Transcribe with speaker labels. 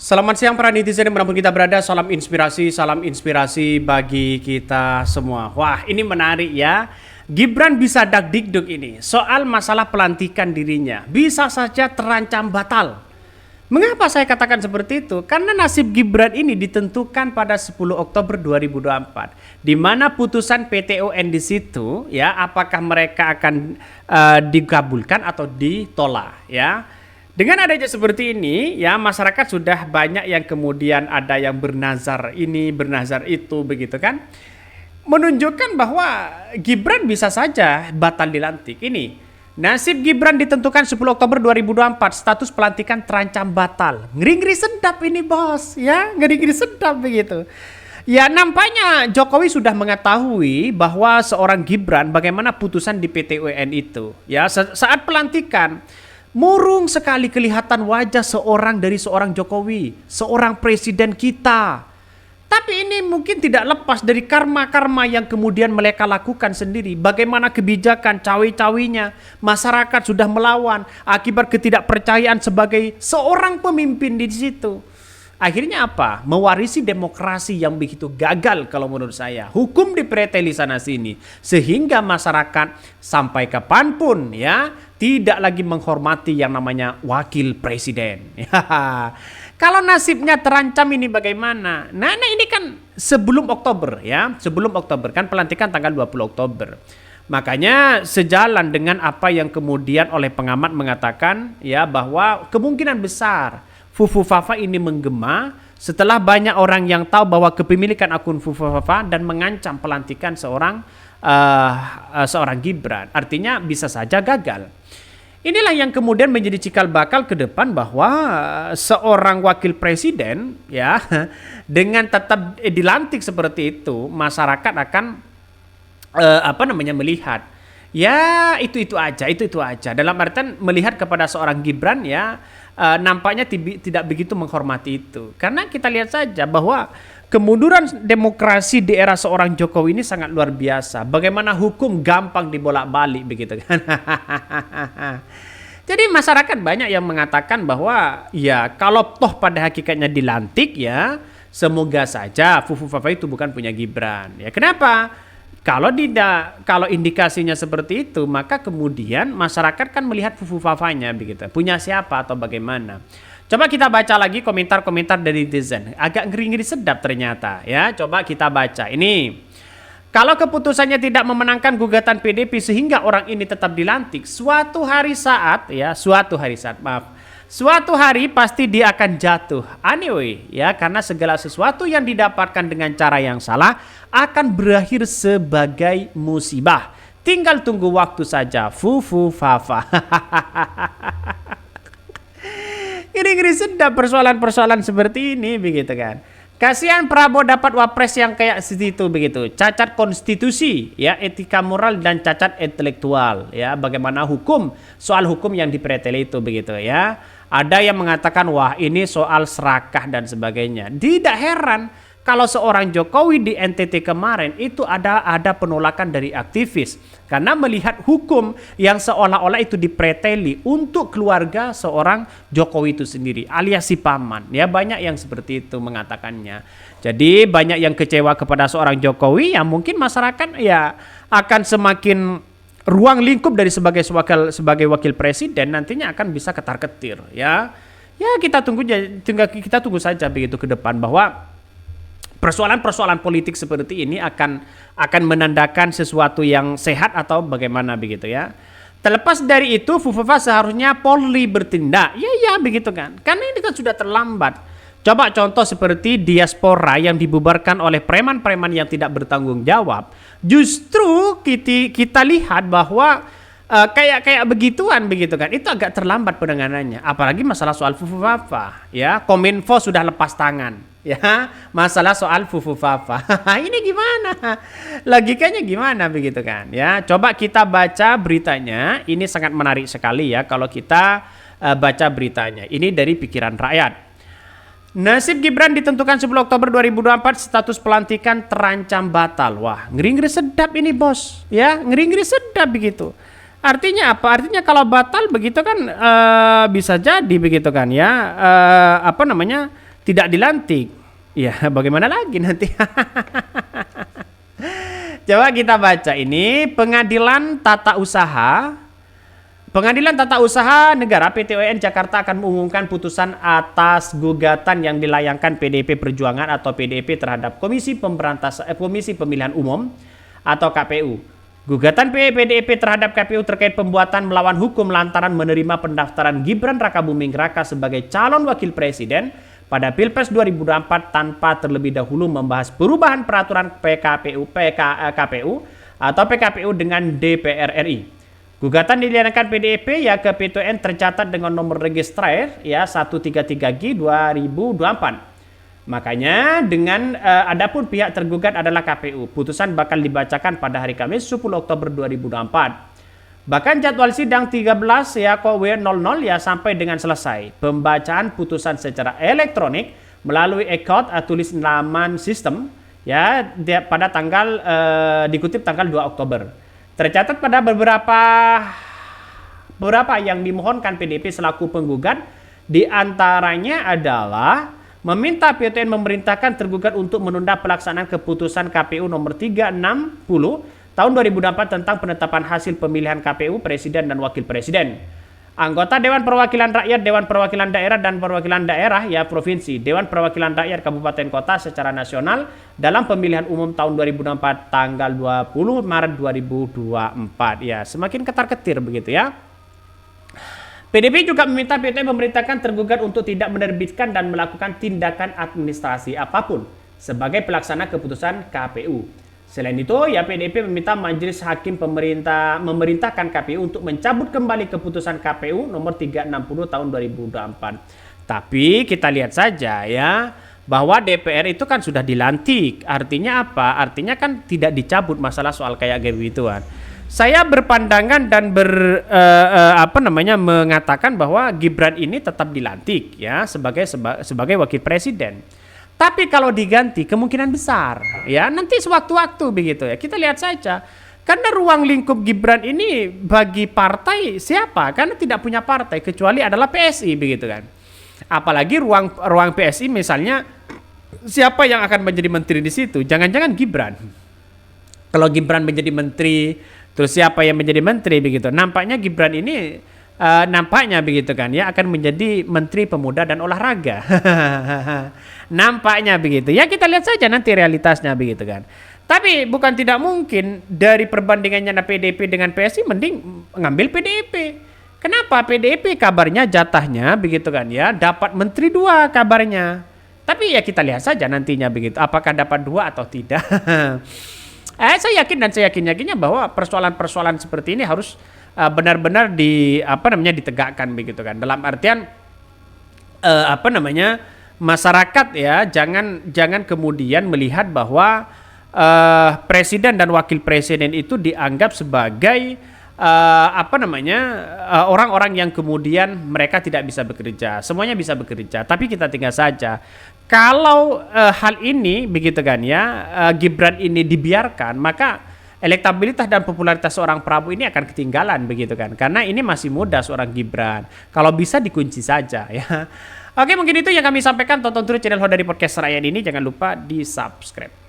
Speaker 1: Selamat siang para netizen dimanapun kita berada, salam inspirasi bagi kita semua. Wah, ini menarik ya. Gibran bisa dakdikduk ini soal masalah pelantikan dirinya. Bisa saja terancam batal. Mengapa saya katakan seperti itu? Karena nasib Gibran ini ditentukan pada 10 Oktober 2024. Di mana putusan PTUN di situ ya, apakah mereka akan dikabulkan atau ditolak ya. Dengan adanya seperti ini, ya masyarakat sudah banyak yang kemudian ada yang bernazar ini, bernazar itu, begitu kan? Menunjukkan bahwa Gibran bisa saja batal dilantik. Ini, nasib Gibran ditentukan 10 Oktober 2024, status pelantikan terancam batal. Ngeri-ngeri sedap ini bos, ya ngeri-ngeri sedap begitu. Ya nampaknya Jokowi sudah mengetahui bahwa seorang Gibran bagaimana putusan di PT UN itu. Ya saat pelantikan, murung sekali kelihatan wajah seorang Jokowi, seorang presiden kita. Tapi ini mungkin tidak lepas dari karma-karma yang kemudian mereka lakukan sendiri. Bagaimana kebijakan cawe-cawinya, masyarakat sudah melawan akibat ketidakpercayaan sebagai seorang pemimpin di situ. Akhirnya apa? Mewarisi demokrasi yang begitu gagal kalau menurut saya. Hukum dipreteli sana sini. Sehingga masyarakat sampai kapanpun ya tidak lagi menghormati yang namanya wakil presiden. Kalau nasibnya terancam ini bagaimana? Nah ini kan sebelum Oktober ya. Sebelum Oktober kan pelantikan tanggal 20 Oktober. Makanya sejalan dengan apa yang kemudian oleh pengamat mengatakan ya bahwa kemungkinan besar Fufufafa ini menggema setelah banyak orang yang tahu bahwa kepemilikan akun Fufufafa dan mengancam pelantikan seorang Gibran. Artinya bisa saja gagal. Inilah yang kemudian menjadi cikal bakal ke depan bahwa seorang wakil presiden ya dengan tetap dilantik seperti itu, masyarakat akan melihat ya itu aja. Dalam artian melihat kepada seorang Gibran ya nampaknya tidak begitu menghormati itu. Karena kita lihat saja bahwa kemunduran demokrasi di era seorang Jokowi ini sangat luar biasa. Bagaimana hukum gampang dibolak-balik begitu kan. Jadi masyarakat banyak yang mengatakan bahwa ya kalau toh pada hakikatnya dilantik ya semoga saja Fufufafa itu bukan punya Gibran. Ya kenapa? Kalau indikasinya seperti itu, maka kemudian masyarakat kan melihat Fufufafanya begitu. Punya siapa atau bagaimana? Coba kita baca lagi komentar-komentar dari netizen. Agak ngeri-ngeri sedap ternyata ya. Coba kita baca. Ini. Kalau keputusannya tidak memenangkan gugatan PDP sehingga orang ini tetap dilantik, suatu hari pasti dia akan jatuh. Anyway, ya karena segala sesuatu yang didapatkan dengan cara yang salah akan berakhir sebagai musibah. Tinggal tunggu waktu saja. Fufufafa. Ngeri-ngeri sedap persoalan-persoalan seperti ini begitu kan. Kasihan Prabowo dapat wapres yang kayak situ begitu. Cacat konstitusi, ya etika moral dan cacat intelektual, ya bagaimana soal hukum yang dipreteli itu begitu ya. Ada yang mengatakan wah ini soal serakah dan sebagainya. Tidak heran kalau seorang Jokowi di NTT kemarin itu ada penolakan dari aktivis karena melihat hukum yang seolah-olah itu dipreteli untuk keluarga seorang Jokowi itu sendiri alias si paman. Ya banyak yang seperti itu mengatakannya. Jadi banyak yang kecewa kepada seorang Jokowi yang mungkin masyarakat ya akan semakin ruang lingkup dari sebagai wakil presiden nantinya akan bisa ketar-ketir ya. Ya kita tunggu saja begitu ke depan bahwa persoalan-persoalan politik seperti ini akan menandakan sesuatu yang sehat atau bagaimana begitu ya. Terlepas dari itu Fufufafa seharusnya Polri bertindak. Ya begitu kan. Karena ini kan sudah terlambat. Coba contoh seperti diaspora yang dibubarkan oleh preman-preman yang tidak bertanggung jawab. Justru kita lihat bahwa kayak begituan begitu kan. Itu agak terlambat penanganannya. Apalagi masalah soal Fufufafa ya. Kominfo sudah lepas tangan. Ya, masalah soal Fufufafa. Ini gimana? Logikanya gimana begitu kan? Ya, coba kita baca beritanya. Ini sangat menarik sekali ya kalau kita baca beritanya. Ini dari pikiran rakyat. Nasib Gibran ditentukan 10 Oktober 2024, status pelantikan terancam batal. Wah, ngeri-ngeri sedap ini bos. Ya, ngeri-ngeri sedap begitu. Artinya apa? Artinya kalau batal begitu kan bisa jadi begitu kan ya. tidak dilantik. Ya, bagaimana lagi nanti? Coba kita baca ini, Pengadilan Tata Usaha Negara (PT-UIN) Jakarta akan mengumumkan putusan atas gugatan yang dilayangkan PDIP Perjuangan atau PDIP terhadap Komisi Pemilihan Umum atau KPU. Gugatan PDIP terhadap KPU terkait pembuatan melawan hukum lantaran menerima pendaftaran Gibran Rakabuming Raka sebagai calon wakil presiden pada Pilpres 2024 tanpa terlebih dahulu membahas perubahan peraturan KPU atau PKPU dengan DPR RI. Gugatan dilayangkan PDIP ya ke PT-UN tercatat dengan nomor registrar ya 133G 2024. Makanya dengan adapun pihak tergugat adalah KPU. Putusan bakal dibacakan pada hari Kamis 10 Oktober 2024. Bahkan jadwal sidang 13 ya W00 ya sampai dengan selesai. Pembacaan putusan secara elektronik melalui e-court tulis laman sistem ya pada tanggal dikutip tanggal 2 Oktober. Tercatat pada beberapa yang dimohonkan PDIP selaku penggugat, diantaranya adalah meminta PT-UN memerintahkan tergugat untuk menunda pelaksanaan keputusan KPU nomor 360 tahun 2004 tentang penetapan hasil pemilihan KPU Presiden dan Wakil Presiden. Anggota Dewan Perwakilan Rakyat, Dewan Perwakilan Daerah, dan Perwakilan Daerah ya Provinsi, Dewan Perwakilan Rakyat Kabupaten Kota secara nasional dalam pemilihan umum tahun 2024 tanggal 20 Maret 2024 ya. Semakin ketar-ketir begitu ya. PDIP juga meminta PT memerintahkan tergugat untuk tidak menerbitkan dan melakukan tindakan administrasi apapun sebagai pelaksana keputusan KPU. Selain itu, ya PDIP meminta Majelis Hakim memerintahkan KPU untuk mencabut kembali keputusan KPU nomor 360 tahun 2024. Tapi kita lihat saja ya, bahwa DPR itu kan sudah dilantik. Artinya apa? Artinya kan tidak dicabut masalah soal kayak gituan. Saya berpandangan dan mengatakan bahwa Gibran ini tetap dilantik ya sebagai wakil presiden. Tapi kalau diganti kemungkinan besar ya nanti sewaktu-waktu begitu ya. Kita lihat saja. Karena ruang lingkup Gibran ini bagi partai siapa? Karena tidak punya partai kecuali adalah PSI begitu kan. Apalagi ruang PSI misalnya siapa yang akan menjadi menteri di situ? Jangan-jangan Gibran. Kalau Gibran menjadi menteri, terus siapa yang menjadi menteri begitu? Nampaknya Gibran ini nampaknya begitu kan ya akan menjadi Menteri Pemuda dan Olahraga. Nampaknya begitu. Ya kita lihat saja nanti realitasnya begitu kan. Tapi bukan tidak mungkin dari perbandingannya PDIP dengan PSI mending ngambil PDIP. Kenapa? PDIP kabarnya jatahnya begitu kan ya dapat menteri 2 kabarnya. Tapi ya kita lihat saja nantinya begitu. Apakah dapat 2 atau tidak? Saya yakin dan saya yakinnya bahwa persoalan-persoalan seperti ini harus benar-benar ditegakkan begitu kan. Dalam artian masyarakat ya jangan kemudian melihat bahwa presiden dan wakil presiden itu dianggap sebagai orang-orang yang kemudian mereka tidak bisa bekerja. Semuanya bisa bekerja, tapi kita tinggal saja. Kalau hal ini begitu kan ya, Gibran ini dibiarkan, maka elektabilitas dan popularitas seorang Prabowo ini akan ketinggalan begitu kan. Karena ini masih muda seorang Gibran. Kalau bisa dikunci saja ya. Oke, mungkin itu yang kami sampaikan. Tonton terus channel Hodari Podcast Rakyat ini, jangan lupa di-subscribe.